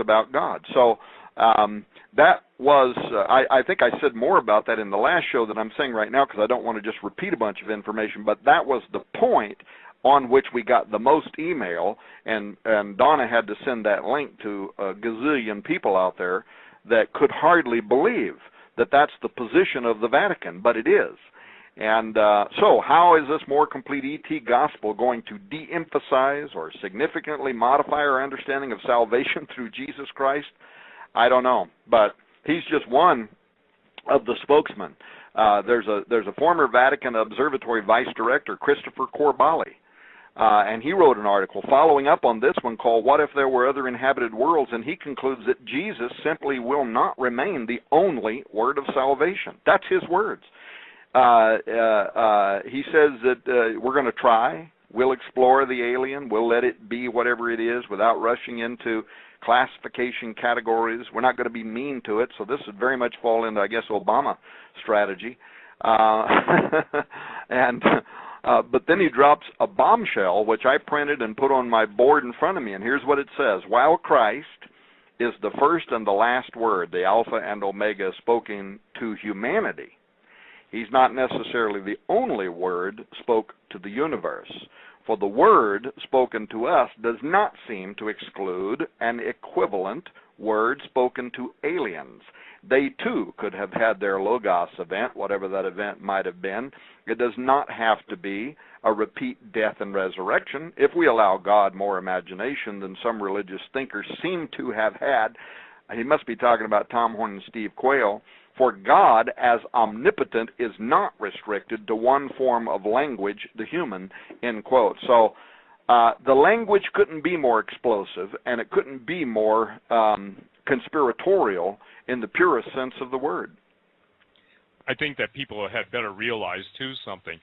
about God. So that was, I think I said more about that in the last show than I'm saying right now, because I don't want to just repeat a bunch of information, but that was the point on which we got the most email, and Donna had to send that link to a gazillion people out there that could hardly believe that that's the position of the Vatican, but it is. And so how is this more complete ET gospel going to de-emphasize or significantly modify our understanding of salvation through Jesus Christ? I don't know, but he's just one of the spokesmen. There's a former Vatican Observatory Vice Director, Christopher Corbali, and he wrote an article following up on this one called "What If There Were Other Inhabited Worlds?" and he concludes that Jesus simply will not remain the only word of salvation. That's his words. He says that we're going to try, we'll explore the alien, we'll let it be whatever it is without rushing into classification categories. We're not going to be mean to it, so this would very much fall into, I guess, Obama strategy. But then he drops a bombshell, which I printed and put on my board in front of me, and here's what it says. While Christ is the first and the last word, the Alpha and Omega spoken to humanity, he's not necessarily the only word spoke to the universe. For the word spoken to us does not seem to exclude an equivalent word spoken to aliens. They too could have had their Logos event, whatever that event might have been. It does not have to be a repeat death and resurrection. If we allow God more imagination than some religious thinkers seem to have had, he must be talking about Tom Horn and Steve Quayle. For God, as omnipotent, is not restricted to one form of language, the human, end quote. So the language couldn't be more explosive, and it couldn't be more conspiratorial in the purest sense of the word. I think that people had better realize, too, something.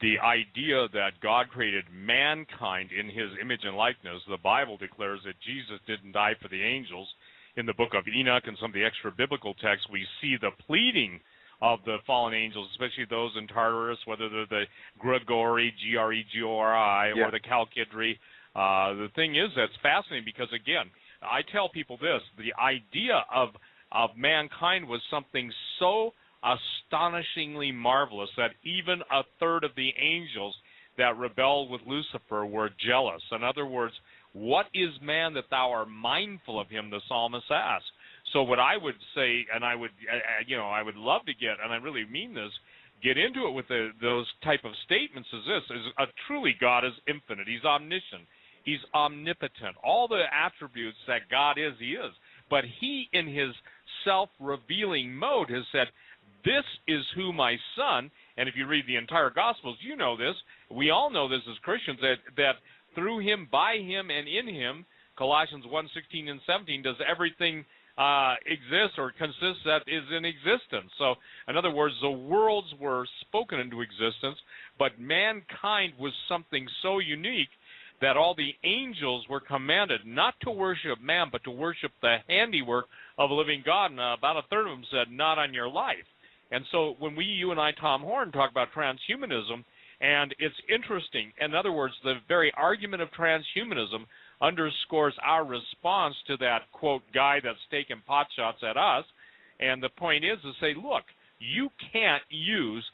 The idea that God created mankind in his image and likeness, the Bible declares that Jesus didn't die for the angels. In the book of Enoch and some of the extra-biblical texts, we see the pleading of the fallen angels, especially those in Tartarus, whether they're the Grigori, G-R-E-G-O-R-I, yeah, or the Chalkidri. The thing is, that's fascinating because, again, I tell people this, the idea of mankind was something so astonishingly marvelous that even a third of the angels that rebelled with Lucifer were jealous. In other words, what is man that thou art mindful of him, the psalmist asks. So what I would say, and I would, I would love to get, and I really mean this, get into it with those type of statements is this, truly God is infinite. He's omniscient. He's omnipotent. All the attributes that God is, he is. But he, in his self-revealing mode, has said, this is who my son, and if you read the entire Gospels, you know this, we all know this as Christians, that through him, by him, and in him, Colossians 1:16 and 17, does everything exist or consist that is in existence. So, in other words, the worlds were spoken into existence, but mankind was something so unique that all the angels were commanded not to worship man, but to worship the handiwork of a living God. And about a third of them said, not on your life. And so when you and I, Tom Horn, talk about transhumanism, and it's interesting. In other words, the very argument of transhumanism underscores our response to that, quote, guy that's taking pot shots at us. And the point is to say, look, you can't use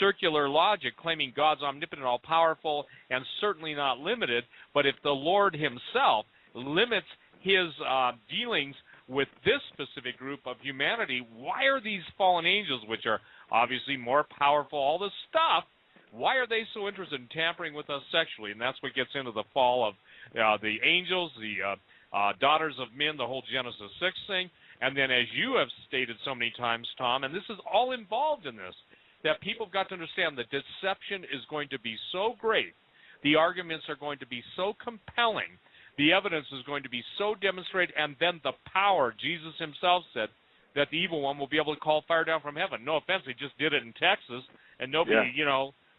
circular logic claiming God's omnipotent, all-powerful, and certainly not limited, but if the Lord himself limits his dealings with this specific group of humanity, why are these fallen angels, which are obviously more powerful, all this stuff, why are they so interested in tampering with us sexually? And that's what gets into the fall of the angels, the daughters of men, the whole Genesis 6 thing. And then as you have stated so many times, Tom, and this is all involved in this, that people have got to understand that deception is going to be so great, the arguments are going to be so compelling, the evidence is going to be so demonstrated, and then the power, Jesus himself said, that the evil one will be able to call fire down from heaven. No offense, they just did it in Texas, and nobody,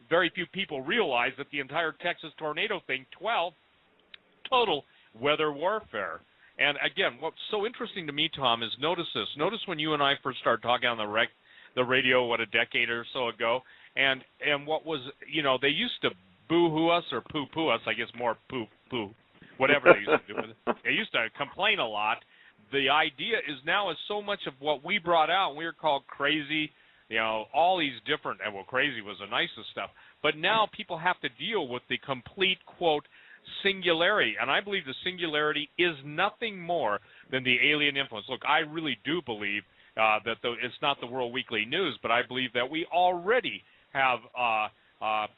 very few people realize that the entire Texas tornado thing, 12, total weather warfare. And again, what's so interesting to me, Tom, is notice this. Notice when you and I first started talking on the radio, a decade or so ago, and what was, they used to boo-hoo us or poo-poo us, I guess more poo-poo, whatever they used to do. They used to complain a lot the idea is now is so much of what we brought out, and we were called crazy, you know, all these different, and well, crazy was the nicest stuff. But now people have to deal with the complete, quote, singularity. And I believe the singularity is nothing more than the alien influence. Look, I really do believe that it's not the World Weekly News, but I believe that we already have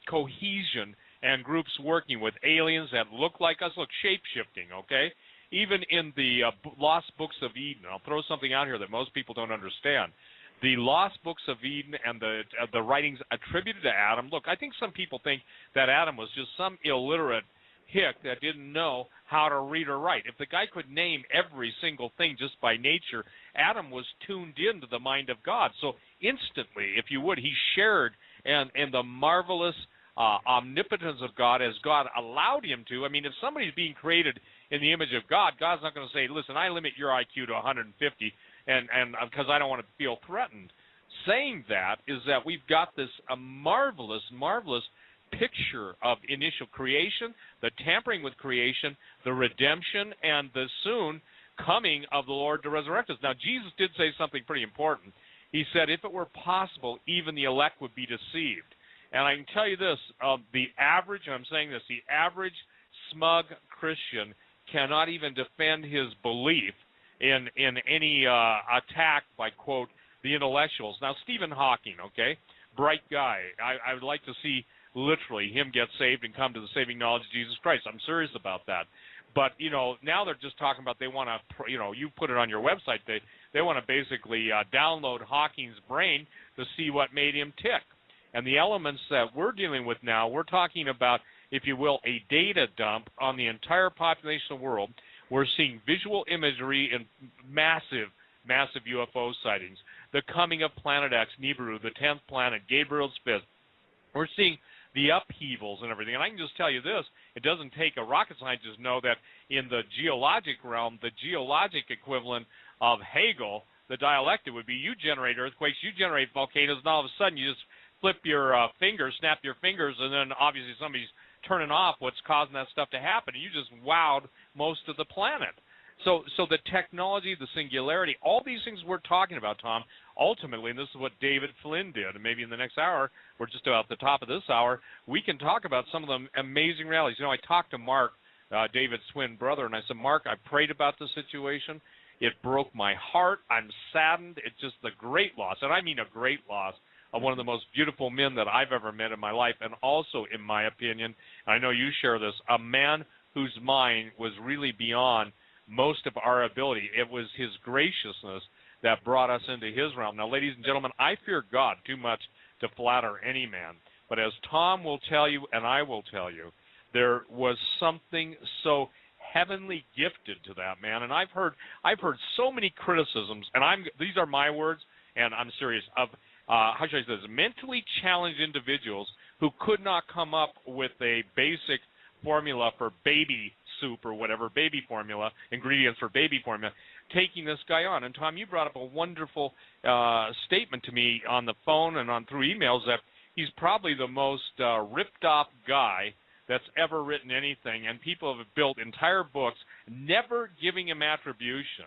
cohesion and groups working with aliens that look like us. Look, shape-shifting, okay? Even in the Lost Books of Eden, I'll throw something out here that most people don't understand. The Lost Books of Eden and the writings attributed to Adam, look, I think some people think that Adam was just some illiterate hick that didn't know how to read or write. If the guy could name every single thing just by nature, Adam was tuned into the mind of God. So instantly, if you would, he shared in the marvelous omnipotence of God as God allowed him to. I mean, if somebody's being created in the image of God, God's not going to say, listen, I limit your IQ to 150 and because I don't want to feel threatened. Saying that is that we've got this marvelous, marvelous picture of initial creation, the tampering with creation, the redemption, and the soon coming of the Lord to resurrect us. Now, Jesus did say something pretty important. He said, if it were possible, even the elect would be deceived. And I can tell you this, the average, and I'm saying this, the average smug Christian cannot even defend his belief in any attack by, quote, the intellectuals. Now, Stephen Hawking, okay, bright guy. I would like to see literally him get saved and come to the saving knowledge of Jesus Christ. I'm serious about that. But, you know, now they're just talking about they want to, you know, you put it on your website, they want to basically download Hawking's brain to see what made him tick. And the elements that we're dealing with now, we're talking about, if you will, a data dump on the entire population of the world. We're seeing visual imagery and massive, massive UFO sightings. The coming of Planet X, Nibiru, the 10th planet, Gabriel's Fifth. We're seeing the upheavals and everything. And I can just tell you this, it doesn't take a rocket scientist to know that in the geologic realm, the geologic equivalent of Hegel, the dialectic would be you generate earthquakes, you generate volcanoes, and all of a sudden you just flip your fingers, snap your fingers, and then obviously somebody's turning off what's causing that stuff to happen. And you just wowed most of the planet. So the technology, the singularity, all these things we're talking about, Tom, ultimately, and this is what David Flynn did, and maybe in the next hour, we're just about at the top of this hour, we can talk about some of the amazing realities. You know, I talked to Mark, David's twin brother, and I said, Mark, I prayed about the situation. It broke my heart. I'm saddened. It's just a great loss, and I mean a great loss, of one of the most beautiful men that I've ever met in my life, and also, in my opinion, I know you share this, a man whose mind was really beyond most of our ability. It was his graciousness that brought us into his realm. Now, ladies and gentlemen, I fear God too much to flatter any man. But as Tom will tell you, and I will tell you, there was something so heavenly gifted to that man. And I've heard so many criticisms, and these are my words, and I'm serious, of how should I say this, mentally challenged individuals who could not come up with a basic formula for baby soup or whatever, baby formula, ingredients for baby formula, taking this guy on. And Tom, you brought up a wonderful statement to me on the phone and through emails that he's probably the most ripped off guy that's ever written anything, and people have built entire books never giving him attribution.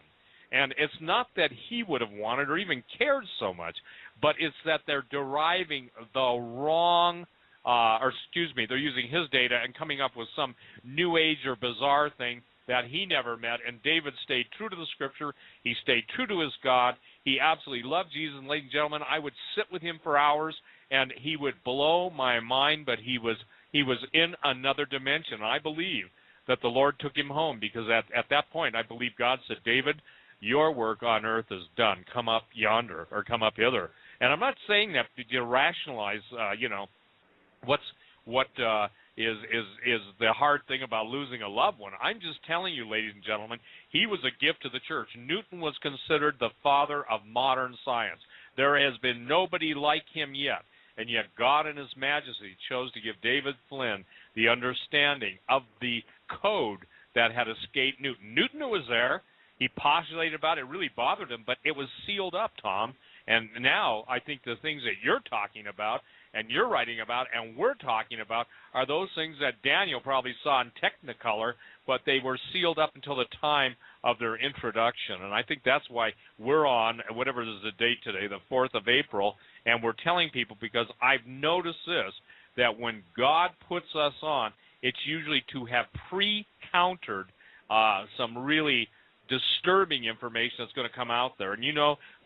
And it's not that he would have wanted or even cared so much, but it's that they're deriving the wrong, they're using his data and coming up with some new age or bizarre thing that he never met. And David stayed true to the Scripture. He stayed true to his God. He absolutely loved Jesus. And ladies and gentlemen, I would sit with him for hours, and he would blow my mind, but he was in another dimension. I believe that the Lord took him home because at that point, I believe God said, David, your work on earth is done. Come up yonder or come up hither. And I'm not saying that to rationalize, what is the hard thing about losing a loved one. I'm just telling you, ladies and gentlemen, he was a gift to the church. Newton was considered the father of modern science. There has been nobody like him yet. And yet God in his majesty chose to give David Flynn the understanding of the code that had escaped Newton. Newton was there. He postulated about it. It really bothered him, but it was sealed up, Tom. And now I think the things that you're talking about and you're writing about and we're talking about are those things that Daniel probably saw in Technicolor, but they were sealed up until the time of their introduction. And I think that's why we're on, whatever is the date today, the 4th of April, and we're telling people, because I've noticed this, that when God puts us on, it's usually to have pre-countered some really disturbing information that's going to come out there. And,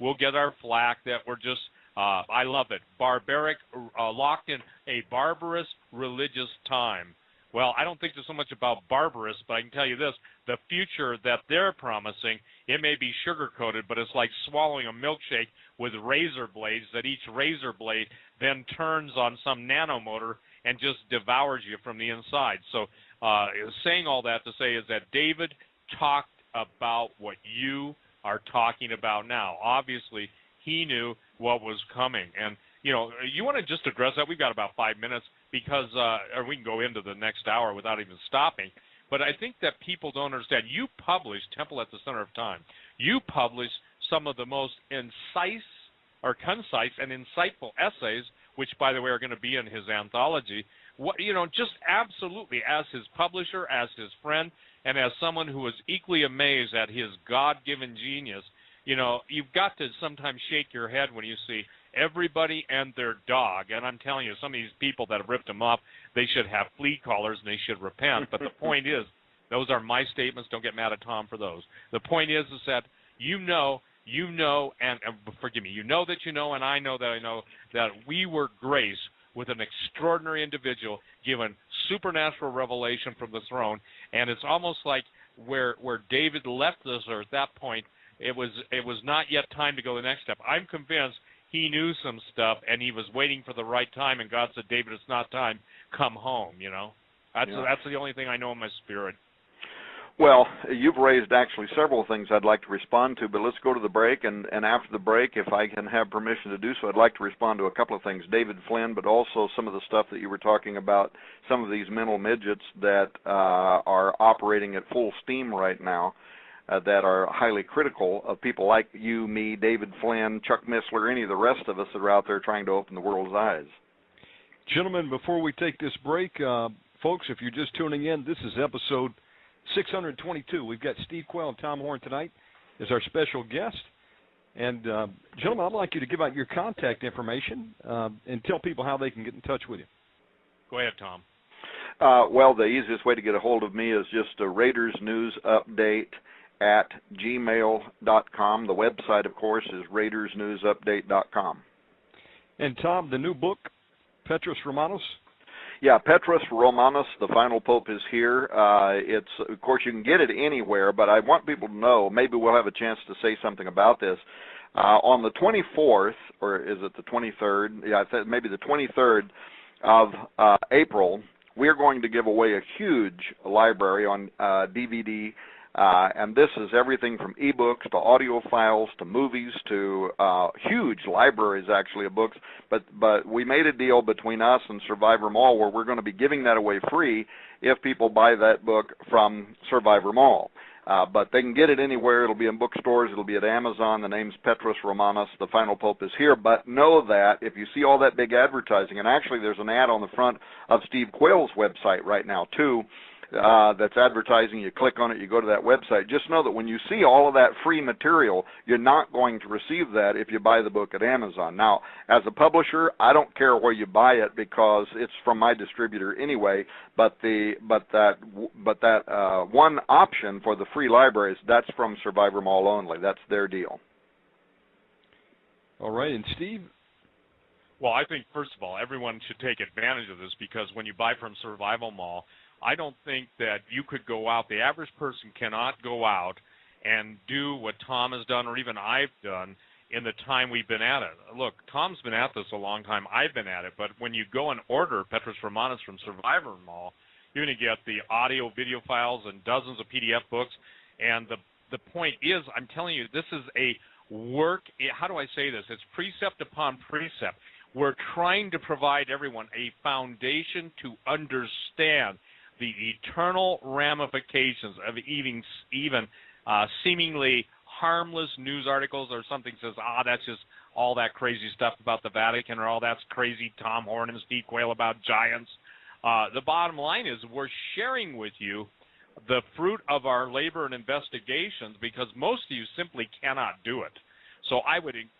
we'll get our flack that we're just, I love it, barbaric, locked in a barbarous religious time. Well, I don't think there's so much about barbarous, but I can tell you this, the future that they're promising, it may be sugar-coated, but it's like swallowing a milkshake with razor blades, that each razor blade then turns on some nanomotor and just devours you from the inside. So saying all that to say is that David talked about what you are talking about now. Obviously, he knew what was coming. And, you want to just address that? We've got about 5 minutes because, or we can go into the next hour without even stopping. But I think that people don't understand. You published Temple at the Center of Time. You published some of the most concise and insightful essays, which, by the way, are going to be in his anthology. Just absolutely, as his publisher, as his friend, and as someone who was equally amazed at his God-given genius, you've got to sometimes shake your head when you see everybody and their dog. And I'm telling you, some of these people that have ripped him off, they should have flea collars and they should repent. But the point is, those are my statements. Don't get mad at Tom for those. The point is that and forgive me, and I know that we were graced with an extraordinary individual given supernatural revelation from the throne. And it's almost like where David left this earth, at that point, it was not yet time to go the next step. I'm convinced he knew some stuff, and he was waiting for the right time, and God said, David, it's not time. Come home, That's the only thing I know in my spirit. Well, you've raised actually several things I'd like to respond to, but let's go to the break, and after the break, if I can have permission to do so, I'd like to respond to a couple of things. David Flynn, but also some of the stuff that you were talking about, some of these mental midgets that are operating at full steam right now, that are highly critical of people like you, me, David Flynn, Chuck Missler, any of the rest of us that are out there trying to open the world's eyes. Gentlemen, before we take this break, folks, if you're just tuning in, this is episode 622. We've got Steve Quayle and Tom Horn tonight as our special guest. And, gentlemen, I'd like you to give out your contact information and tell people how they can get in touch with you. Go ahead, Tom. Well, the easiest way to get a hold of me is just a Raiders News Update at gmail.com. The website, of course, is raidersnewsupdate.com. And, Tom, the new book, Petrus Romanus? Yeah, Petrus Romanus, The Final Pope is Here. It's, of course, you can get it anywhere, but I want people to know, maybe we'll have a chance to say something about this. On the 24th, or is it the 23rd? Yeah, I think maybe the 23rd of April, we're going to give away a huge library on DVD. And this is everything from ebooks to audio files to movies to huge libraries, actually, of books. But we made a deal between us and Survivor Mall where we're going to be giving that away free if people buy that book from Survivor Mall. But they can get it anywhere. It'll be in bookstores. It'll be at Amazon. The name's Petrus Romanus. The Final Pope is Here. But know that if you see all that big advertising, and actually there's an ad on the front of Steve Quayle's website right now, too, that's advertising. You click on it, you go to that website. Just know that when you see all of that free material, you're not going to receive that if you buy the book at Amazon. Now, as a publisher, I don't care where you buy it because it's from my distributor anyway. But that one option for the free libraries, that's from Survivor Mall only. That's their deal. All right, and Steve? Well, I think, first of all, everyone should take advantage of this because when you buy from Survival Mall, I don't think that you could go out, the average person cannot go out and do what Tom has done or even I've done in the time we've been at it. Look, Tom's been at this a long time. I've been at it. But when you go and order Petrus Romanus from Survivor Mall, you're going to get the audio, video files and dozens of PDF books. And the point is, I'm telling you, this is a work, how do I say this? It's precept upon precept. We're trying to provide everyone a foundation to understand the eternal ramifications of even seemingly harmless news articles or something says, that's just all that crazy stuff about the Vatican or all that's crazy Tom Horn and Steve Quayle about giants. The bottom line is we're sharing with you the fruit of our labor and investigations, because most of you simply cannot do it. So I would